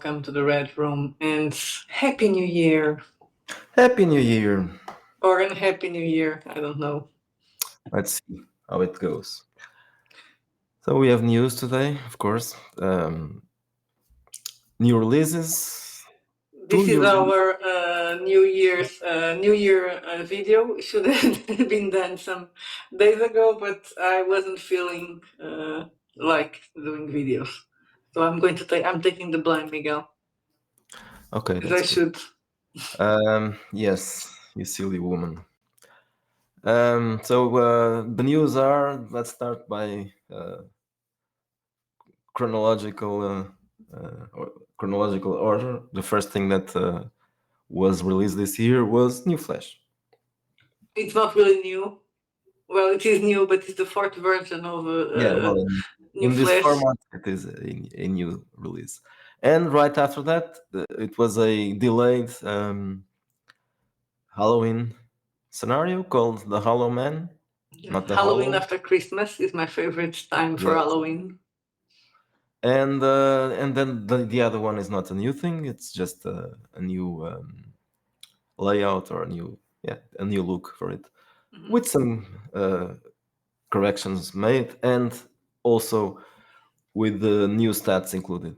welcome to the Red Room and Happy New Year. Happy New Year! Or an Happy New Year, I don't know. Let's see how it goes. So we have news today, of course. New releases. This Two is new. our New Year video. It should have been done some days ago, but I wasn't feeling like doing videos. So I'm taking the blame, Miguel. Okay, As I that's good. should. Yes, you silly woman. The news are. Let's start by chronological chronological order. The first thing that was released this year was New Flash. It's not really new. Well, it is new, but it's the fourth version of Yeah, well, New in this Flash. format, it is a new release. And right after that, it was a delayed Halloween scenario called the Hallow Man, not the Halloween Hollow. after Christmas is my favorite time for Yes. Halloween. And then the other one is not a new thing. It's just a new layout or a new look for it, with some corrections made, and also with the new stats included.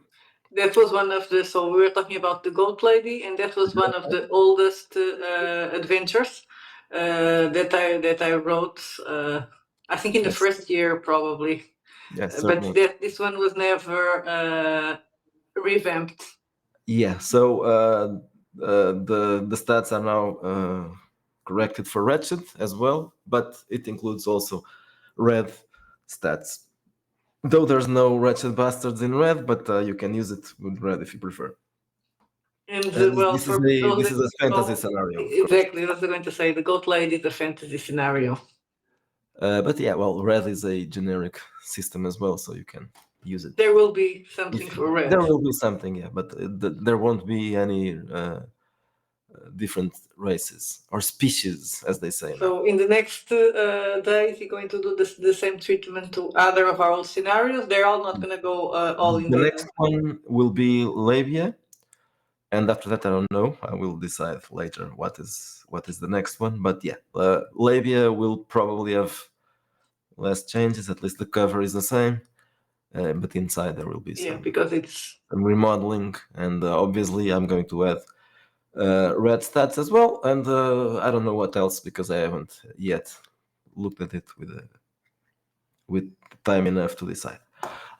That was one of the. So we were talking about the Gold Lady, and that was one of the oldest adventures that I wrote. I think in the Yes. first year probably, Yes, but certainly. this one was never revamped. Yeah, so the stats are now corrected for Ratchet as well, but it includes also Red stats. Though there's no Ratchet Bastards in Red, but you can use it with Red if you prefer. And well, This is for a those this is a fantasy that scenario, of course. exactly, that's what I'm going to say. The Gold Lady is a fantasy scenario. But yeah, well, Red is a generic system as well, so you can use it. There will be something for Red. There will be something, yeah, but there won't be any different races or species, as they say now. So in the next days, you're going to do the same treatment to other of our old scenarios. They're all not going to go all in The next one will be Labia, and after that, I don't know. I will decide later what is the next one. But yeah, Labia will probably have less changes. At least the cover is the same, but inside there will be some because it's remodeling, and obviously I'm going to add red stats as well, and I don't know what else because I haven't yet looked at it with time enough to decide.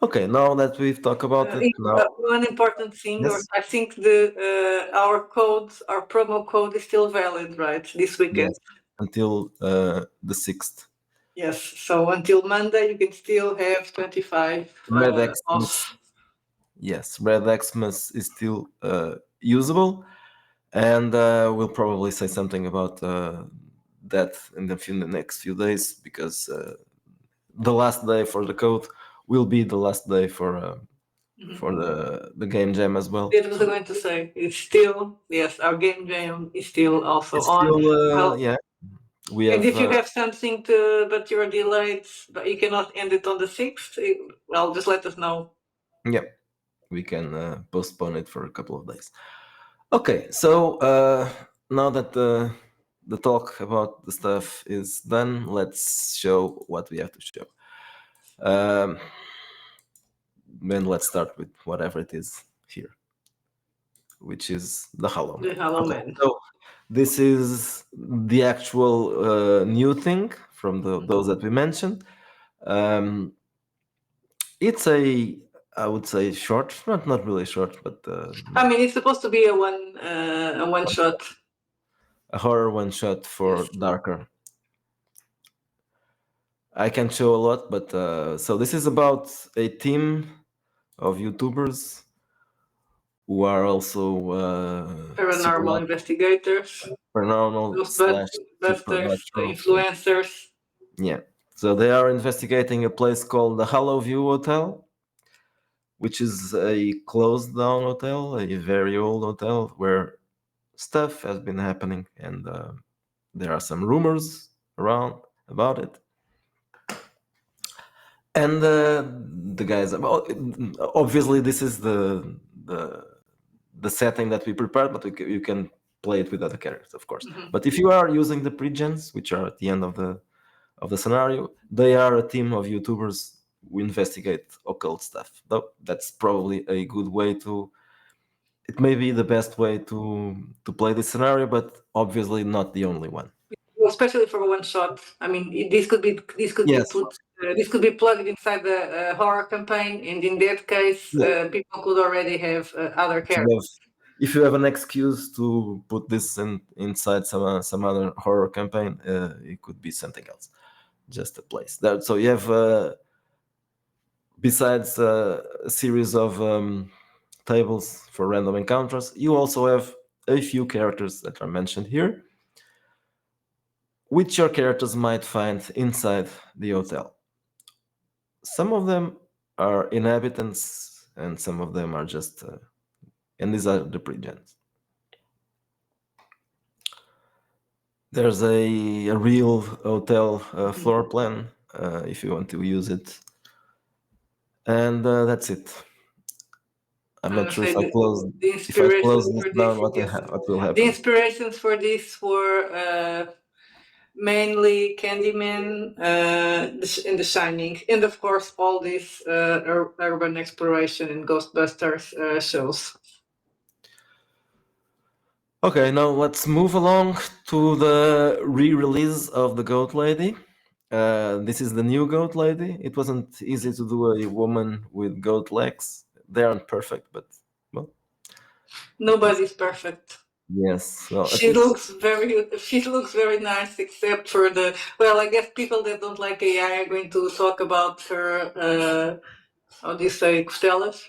Okay, now that we've talked about it, now one important thing. yes, I think our promo code is still valid, right? This weekend. yes, until the 6th. Yes, so until Monday you can still have 25 Red Xmas, off. yes, Red Xmas is still usable, and we'll probably say something about that in the next few days because the last day for the code will be the last day for the game jam as well. That was going to say. It's still, yes, our game jam is still also It's on. still, yeah. We have, and if you have something but you're delayed, but you cannot end it on the 6th, well, just let us know. yeah, we can postpone it for a couple of days. Okay, so now that the talk about the stuff is done, let's show what we have to show. Then let's start with whatever it is here, which is the Hallow Man. The Hallow Man. So this is the actual new thing from those that we mentioned. It's I would say short, not really short, but I mean, it's supposed to be a one shot, a horror one shot for Darker. I can show a lot, but so this is about a team of YouTubers who are also paranormal investigators, paranormal slash Ghostbusters, supernatural influencers. Yeah, so they are investigating a place called the Hollow View Hotel, which is a closed down hotel, a very old hotel where stuff has been happening, and there are some rumors around about it. And the guys, obviously, this is the the setting that we prepared, but you can play it with other characters, of course. Mhm. But if you are using the pre-gens, which are at the end of the scenario, they are a team of YouTubers who investigate occult stuff. Though that's probably a good way to. It may be the best way to play this scenario, but obviously not the only one. Especially for one shot. I mean, this could be Yes, put this could be plugged inside the horror campaign, and in that case, yeah. people could already have other To characters. have, if you have an excuse to put this inside some other horror campaign, it could be something else, just a place. So you have besides a series of tables for random encounters, you also have a few characters that are mentioned here, which your characters might find inside the hotel. Some of them are inhabitants, and some of them are just, and these are the pre-gens. There's a real hotel floor plan if you want to use it, and that's it. I'm I not would sure say if I close the if I inspiration close this for this, down, yes, what will the happen? inspirations for this were mainly Candyman, and The Shining, and of course all these urban exploration and Ghostbusters shows. Okay, now let's move along to the re-release of the Goat Lady. This is the new Goat Lady. It wasn't easy to do a woman with goat legs. They aren't perfect, but well, at least Nobody's perfect. yes. Well, at She least looks very nice, except for the, well, I guess people that don't like AI are going to talk about her how do you say, costelas?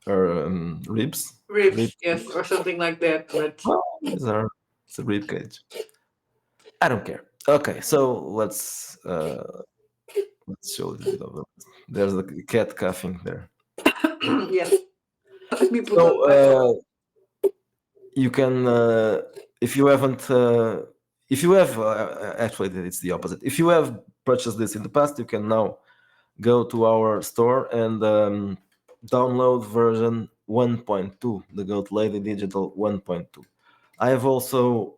her ribs. Rib. Ribs, yes, or something like that. But Well, these are it's a rib cage. I don't care. Okay, so let's show a little bit of them. There's the cat coughing there. yes, let me put So on my phone. you can if you haven't if you have actually it's the opposite. If you have purchased this in the past, you can now go to our store and download version 1.2, the Goat Lady Digital 1.2. I have also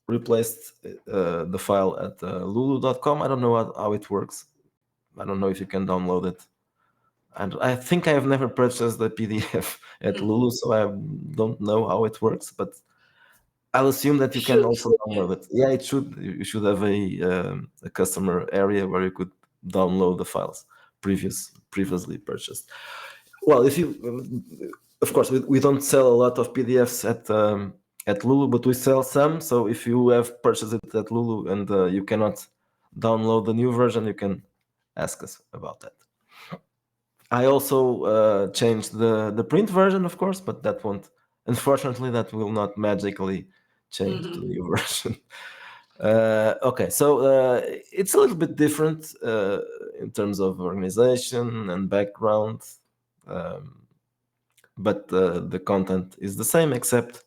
replaced the file at lulu.com. I don't know how it works. I don't know if you can download it. And I think I have never purchased the PDF at Lulu, so I don't know how it works. But I'll assume that you can Shoot, also yeah. download it. Yeah, it should. You should have a customer area where you could download the files previously purchased. Well, if you, of course, we don't sell a lot of PDFs at Lulu, but we sell some. So if you have purchased it at Lulu and you cannot download the new version, you can ask us about that. I also changed the print version, of course, but that won't. Unfortunately, that will not magically change to the new version. Okay, so it's a little bit different in terms of organization and background, um, but the content is the same except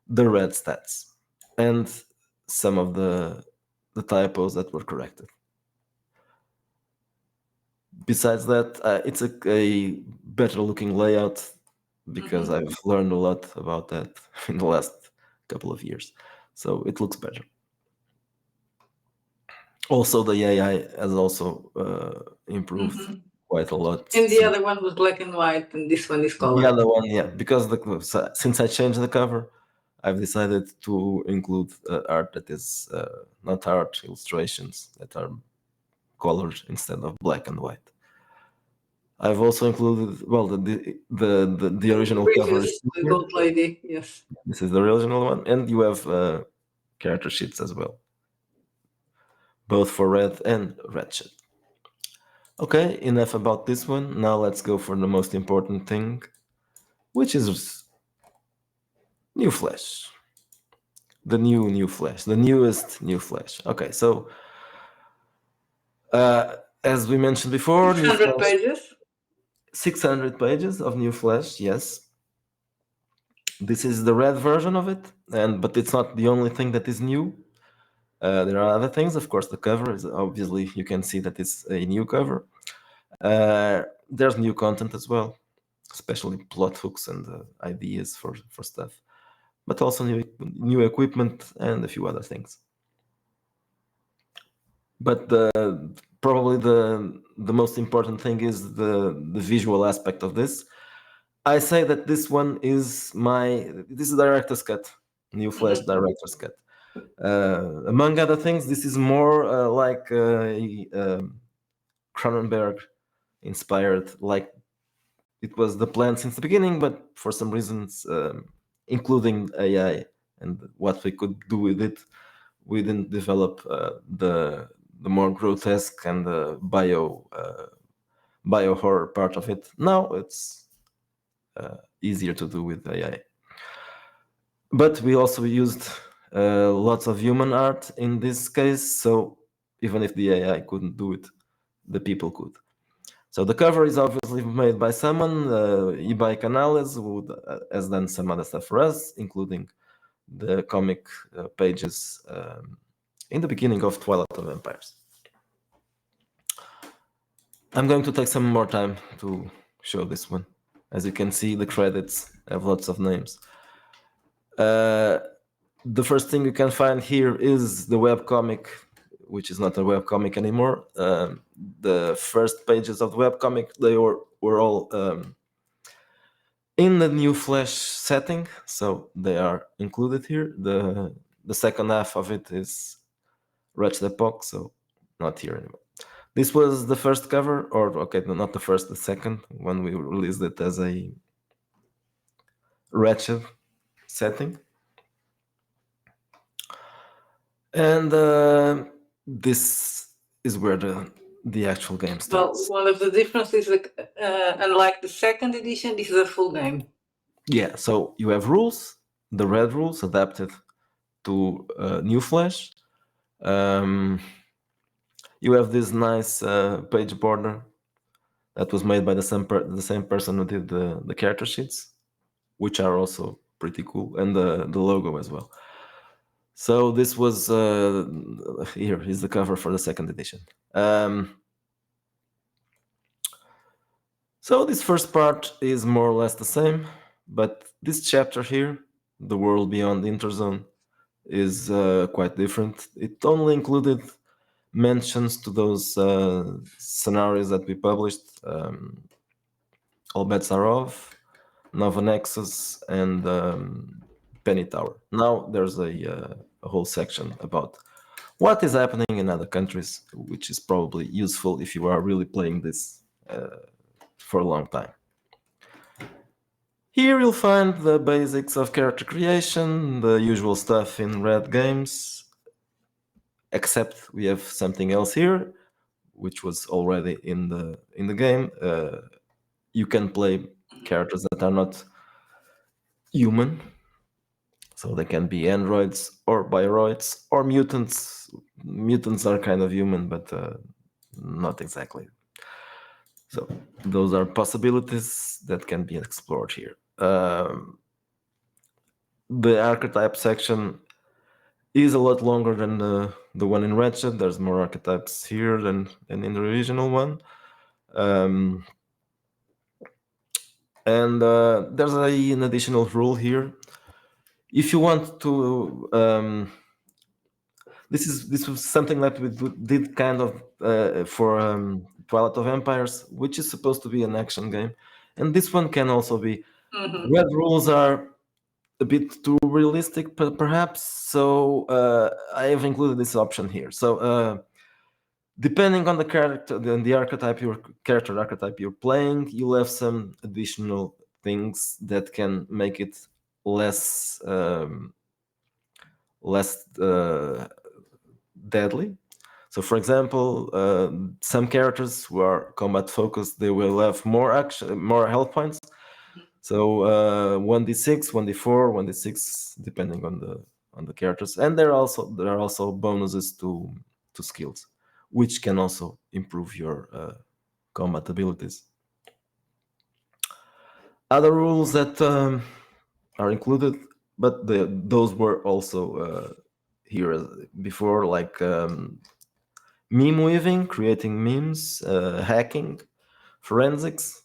the red stats and some of the typos that were corrected. Besides that, it's a better looking layout because I've learned a lot about that in the last couple of years. So it looks better. Also, the AI has also improved quite a lot And the since other one was black and white, and this one is the color. other one. Yeah, because since I changed the cover, I've decided to include art that is not art, illustrations that are colored instead of black and white. I've also included, well, the The original cover is previous, the here. gold lady, yes. This is the original one, and you have character sheets as well, both for red and red sheet. Okay, enough about this one. Now let's go for the most important thing, which is new Flash. The new Flash, the newest new Flash. Okay, so as we mentioned before, new 600 Flash, pages. 600 pages of new Flash. Yes, this is the red version of it, and but it's not the only thing that is new. There are other things, of course. The cover is obviously you can see that it's a new cover. There's new content as well. especially plot hooks and ideas for stuff, but also new equipment and a few other things. But probably the most important thing is the visual aspect of this. I say that this one is this is director's cut, new Flash Hmm. director's cut. Among other things, this is more like Cronenberg inspired, like it was the plan since the beginning, but for some reasons, including AI and what we could do with it, we didn't develop the more grotesque and the bio horror part of it. Now it's easier to do with AI. But we also used lots of human art in this case, so even if the AI couldn't do it, the people could. So the cover is obviously made by someone, Ibai Canales, who has done some other stuff for us, including the comic pages in the beginning of Twilight of Empires. I'm going to take some more time to show this one. As you can see, the credits have lots of names. The first thing you can find here is the webcomic, which is not a webcomic anymore. The first pages of the webcomic, they were all in the new Flash setting, so they are included here. The second half of it is Ratchet Epoch, so not here anymore. This was the first cover, or okay, no, not the first, the second, when we released it as a Ratchet setting. And this is where the actual game Well, starts. one of the differences, like, unlike the second edition, this is a full game. Yeah, so you have rules, the red rules adapted to New Flash. You have this nice page border that was made by the same person who did the character sheets, which are also pretty cool, and the logo as well. So this was here is the cover for the second edition. So this first part is more or less the same, but this chapter here, the world beyond the Interzone, is quite different. It only included mentions to those scenarios that we published. All Bets Are Off, Nova Nexus, and Penny Tower. Now there's a whole section about what is happening in other countries, which is probably useful if you are really playing this for a long time. Here you'll find the basics of character creation, the usual stuff in Red games, except we have something else here, which was already in the game. You can play characters that are not human, so they can be androids or bioroids or mutants. Mutants are kind of human, but not exactly. So those are possibilities that can be explored here. The archetype section is a lot longer than the one in Ratchet. There's more archetypes here than in the original one. And there's an additional rule here. If you want to, this was something that we did kind of for Twilight of Empires, which is supposed to be an action game, and this one can also be. Hmm. Red rules are a bit too realistic, perhaps. So I have included this option here. So depending on the character, the archetype, your character archetype you're playing, you'll have some additional things that can make it less less deadly. So, for example, some characters who are combat focused, they will have more action, more health points. So 1d6, 1d4, 1d6, depending on the characters, and there are also bonuses to skills, which can also improve your combat abilities. Other rules that are included, but those were also here before, like meme weaving, creating memes, hacking, forensics,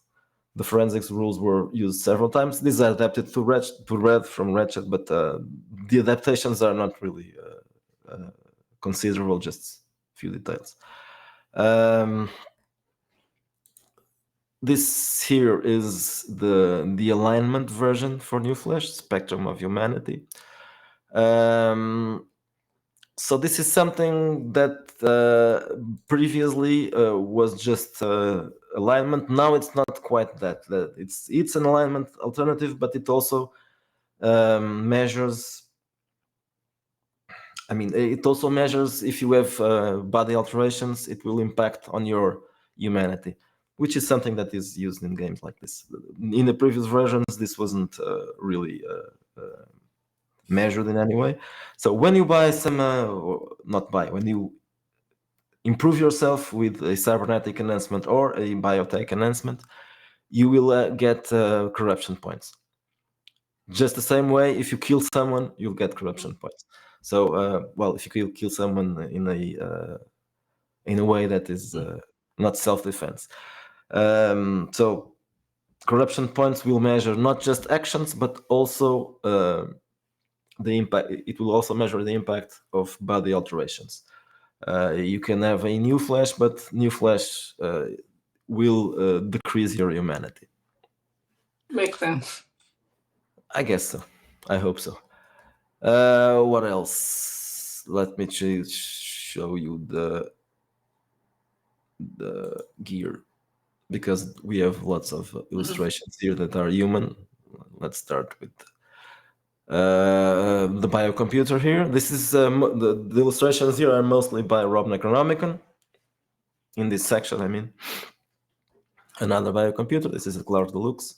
The forensics rules were used several times. These are adapted to Red from Ratchet, but the adaptations are not really considerable, just a few details. Um, this here is the alignment version for New Flesh, Spectrum of Humanity. So this is something that previously was just alignment. Now it's not quite that. It's an alignment alternative, but it also measures. I mean, it also measures if you have body alterations, it will impact on your humanity, which is something that is used in games like this. In the previous versions, this wasn't really measured in any way. So when you buy some, or not buy, when you improve yourself with a cybernetic enhancement or a biotech enhancement, you will get corruption points. Just the same way, if you kill someone, you'll get corruption points. So, well, if you kill someone in a way that is not self-defense. So, corruption points will measure not just actions, but also the impact. It will also measure the impact of body alterations. You can have a new flesh, but new flesh will decrease your humanity. Makes sense. I guess so. I hope so. What else? Let me show you the gear because we have lots of illustrations here that are human. Let's start with the biocomputer here. This is the illustrations here are mostly by Rob Necronomicon. In this section, I mean, another biocomputer. This is a Clark Deluxe.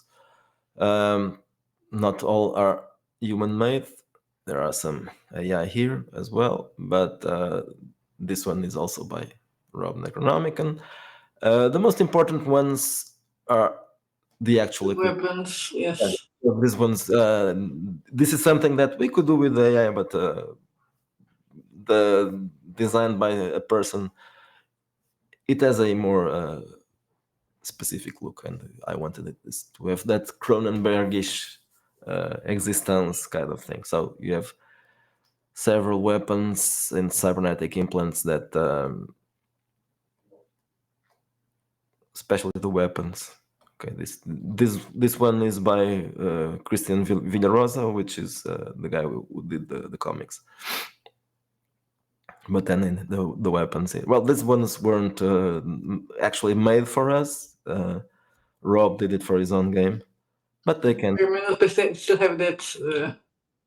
Not all are human-made. There are some AI here as well, but this one is also by Rob Necronomicon. The most important ones are the actual equipment. Weapons, yes. This one's this is something that we could do with AI, but the designed by a person, it has a more specific look, and I wanted it to have that Cronenbergish existence kind of thing. So you have several weapons and cybernetic implants that, especially the weapons. Okay, this one is by Christian Villarosa, which is the guy who did the comics. But then in the weapons, well, these ones weren't actually made for us. Rob did it for his own game, but they can. Permanent still have that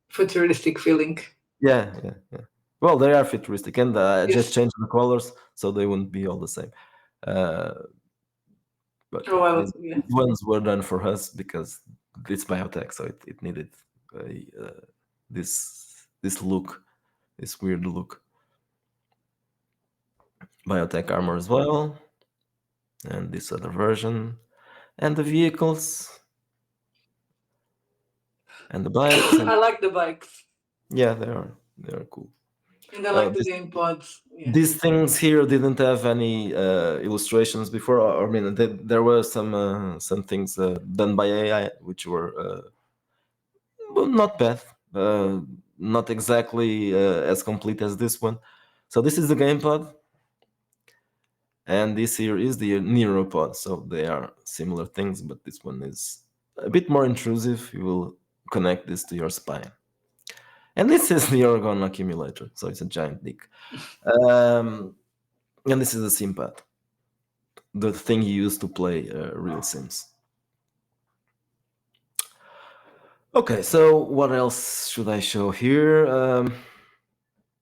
futuristic feeling. Yeah, yeah, yeah. Well, they are futuristic, and I just Yes. changed the colors so they wouldn't be all the same. Uh, but Oh, yeah, well, yeah. these ones were done for us because it's biotech, so it needed this look, this weird look. Biotech armor as well, and this other version, and the vehicles, and the bikes, and I like the bikes. yeah, they are cool. And I like the This game pods. Yeah. These things here didn't have any illustrations before. I mean, there were some things done by AI, which were well, not bad, not exactly as complete as this one. So this is the gamepad, and this here is the neuropod. So they are similar things, but this one is a bit more intrusive. You will connect this to your spine, and this is the orgone accumulator. So it's a giant dick, and this is the sim pad, the thing you use to play real sims. Okay, so what else should I show here?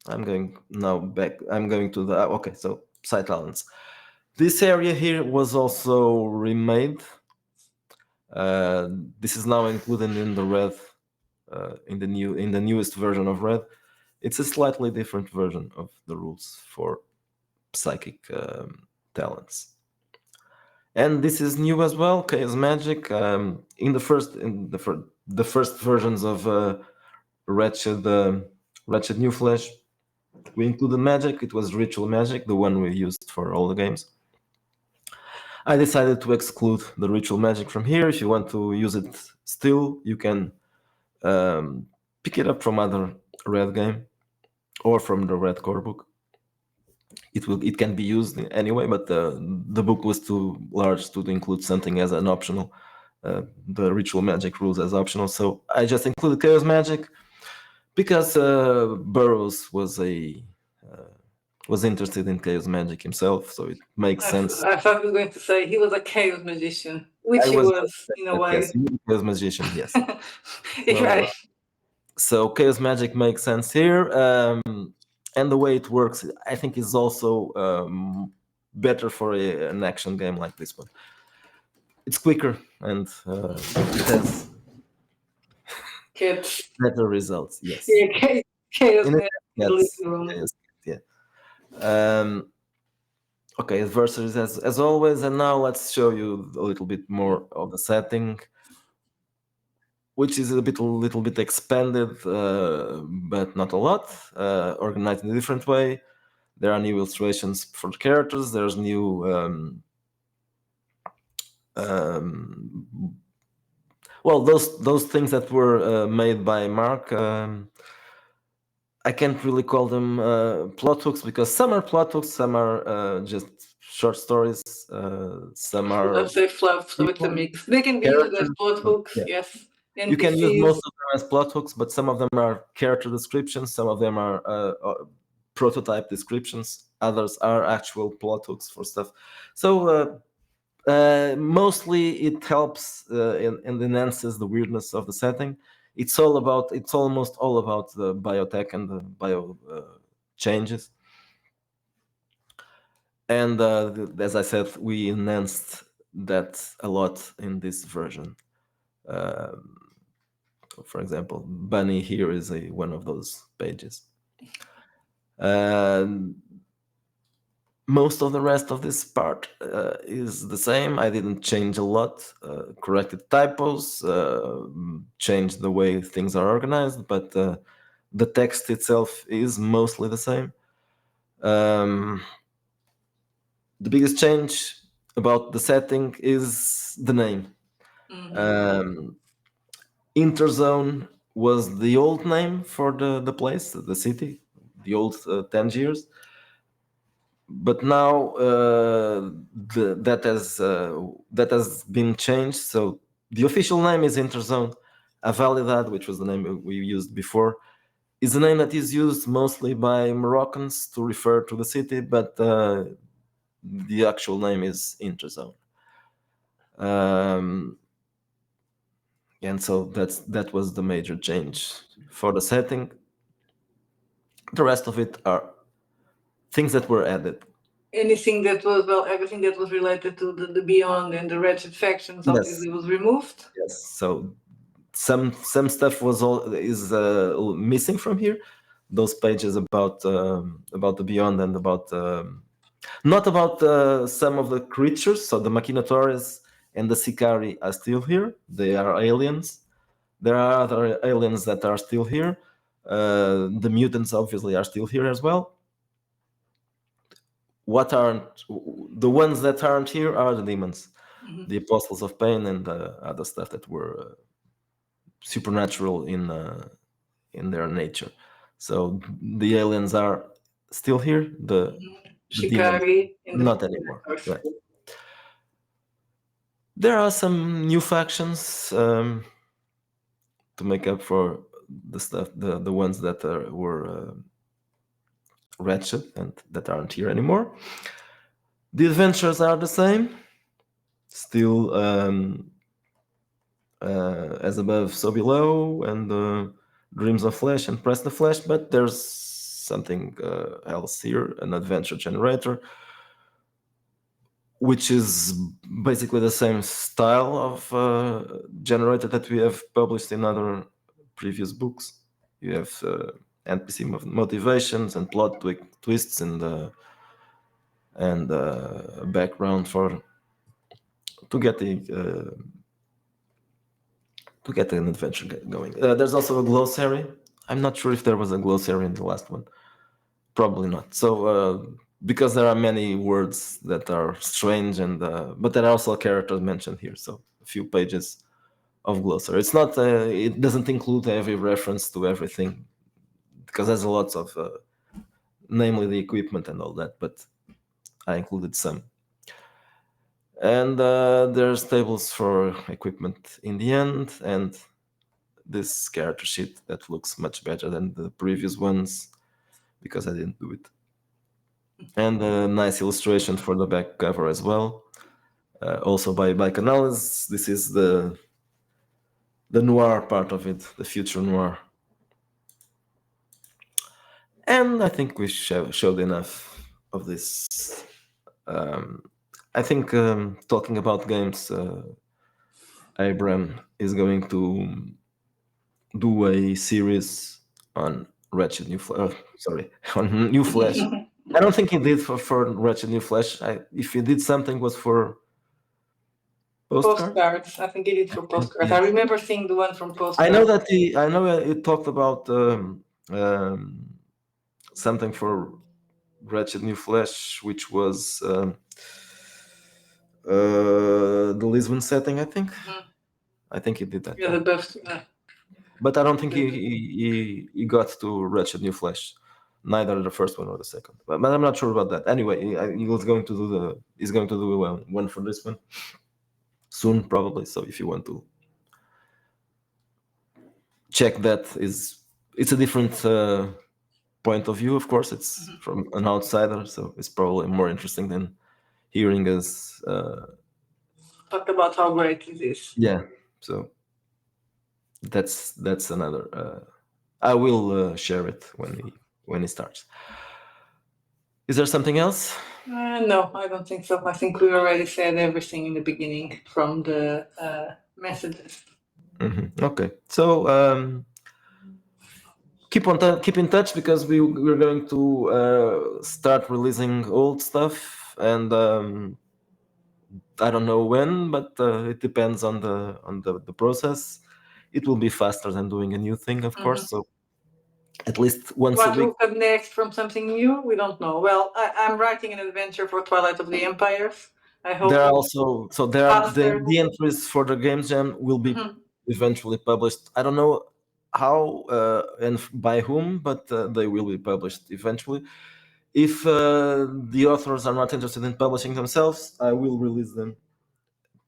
I'm going now back. I'm going to the okay. So side talents. This area here was also remade. This is now included in the red, in the newest version of red. It's a slightly different version of the rules for psychic talents. And this is new as well, Chaos Magic. The first versions of Wretched Wretched New Flesh, we included magic. It was ritual magic, the one we used for all the games. I decided to exclude the ritual magic from here. If you want to use it still, you can um, pick it up from other red game or from the red core book. It can be used anyway, but the book was too large to include something as an optional. The ritual magic rules as optional, so I just included chaos magic because Burroughs was interested in chaos magic himself, so it makes sense. I thought you were going to say he was a chaos magician, which I he was was going to say in a that, yes, way. he was a chaos magician, yes. So Right. so chaos magic makes sense here, and the way it works, I think, is also better for an action game like this one. It's quicker and it has Kids. better results. Yes, Yeah, chaos in it, man in the yes, living room. yes, yeah. Okay, adversaries as always, and now let's show you a little bit more of the setting, which is a little bit expanded, but not a lot. Organized in a different way. There are new illustrations for the characters. There's new well, those things that were made by Mark. I can't really call them plot hooks because some are plot hooks, some are just short stories, some are Let's say fluff, so it's a people, mix. They can be used as characters. plot So, hooks, yeah, yes. you can use NPCs. most of them as plot hooks, but some of them are character descriptions, some of them are prototype descriptions, others are actual plot hooks for stuff. So mostly it helps and enhances the weirdness of the setting. It's almost all about the biotech and the bio changes. And as I said, we enhanced that a lot in this version. For example, Bunny here is one of those pages. Um, most of the rest of this part is the same. I didn't change a lot. Corrected typos, changed the way things are organized, but the text itself is mostly the same. Um, the biggest change about the setting is the name. Um, Interzone was the old name for the place, the city, the old Tangiers. But now that has been changed. So the official name is Interzone. Avalidad, which was the name we used before, is a name that is used mostly by Moroccans to refer to the city, but the actual name is Interzone. Um, and so that was the major change for the setting. The rest of it are things that were added. Anything that was, well, everything that was related to the Beyond and the Wretched factions Yes, obviously was removed. yes. So some stuff was all is missing from here. Those pages about the Beyond and about not about some of the creatures. So the Machinatores and the Sicari are still here. They are aliens. There are other aliens that are still here. The mutants obviously are still here as well. What aren't the ones that aren't here are the demons, the apostles of pain, and other stuff that were supernatural in their nature. So the aliens are still here. The demons Shikari in the not anymore. course. Right. There are some new factions to make up for the stuff, the ones that were wretched and that aren't here anymore. The adventures are the same, still as above, so below, and Dreams of Flesh and Press the Flesh, but there's something else here, an adventure generator, which is basically the same style of generator that we have published in other previous books. You have NPC motivations and plot twists and background for to get the to get an adventure going. There's also a glossary. I'm not sure if there was a glossary in the last one. Probably not. So because there are many words that are strange, and but there are also characters mentioned here, so a few pages of glossary. It's not it doesn't include every reference to everything because there's a lot of namely the equipment and all that, but I included some. And there's tables for equipment in the end, and this character sheet that looks much better than the previous ones because I didn't do it. And a nice illustration for the back cover as well, also by Canales. This is the noir part of it, the future noir. And I think we showed enough of this. I think talking about games, Abram is going to do a series on Ratchet New Flash. Sorry, on New Flash. I don't think he did for Ratchet New Flash. If he did something, was for Postcard. Postcards. I think it is for postcards. Yeah. I remember seeing the one from I know postcards. that he. I know he talked about something for Ratchet New Flash, which was the Lisbon setting. I think. Mhm. I think he did that. Yeah, Yeah. the best. But I don't think he got to Ratchet New Flash, neither the first one or the second. But I'm not sure about that. Anyway, he was going to do he's going to do one for this one soon, probably. So if you want to check that, it's a different point of view. Of course, it's from an outsider, so it's probably more interesting than hearing us. Talk about how great it is. Yeah, so that's another. I will share it when he starts. Is there something else? No, I don't think so. I think we already said everything in the beginning from the messages. Okay, so keep in touch because we're going to start releasing old stuff, and I don't know when, but it depends on the process. It will be faster than doing a new thing, of course. So at least once a What week. will come next from something new? We don't know. Well, I'm writing an adventure for Twilight of the Empires. I There are hope also there are faster. the entries for the games jam will be Mhm. eventually published. I don't know how and by whom, but they will be published eventually. If the authors are not interested in publishing themselves, I will release them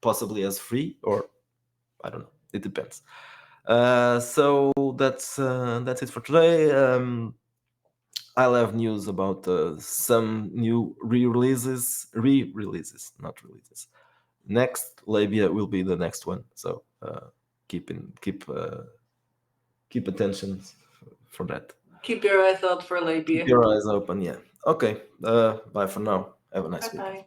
possibly as free, or I don't know. It depends. So that's it for today. I'll have news about some new re-releases, not releases. Next Labia will be the next one, so keep attention for that. Keep your eyes out for Keep Labia. your eyes open. Yeah. Okay. Bye for now. Have a Bye nice weekend. bye.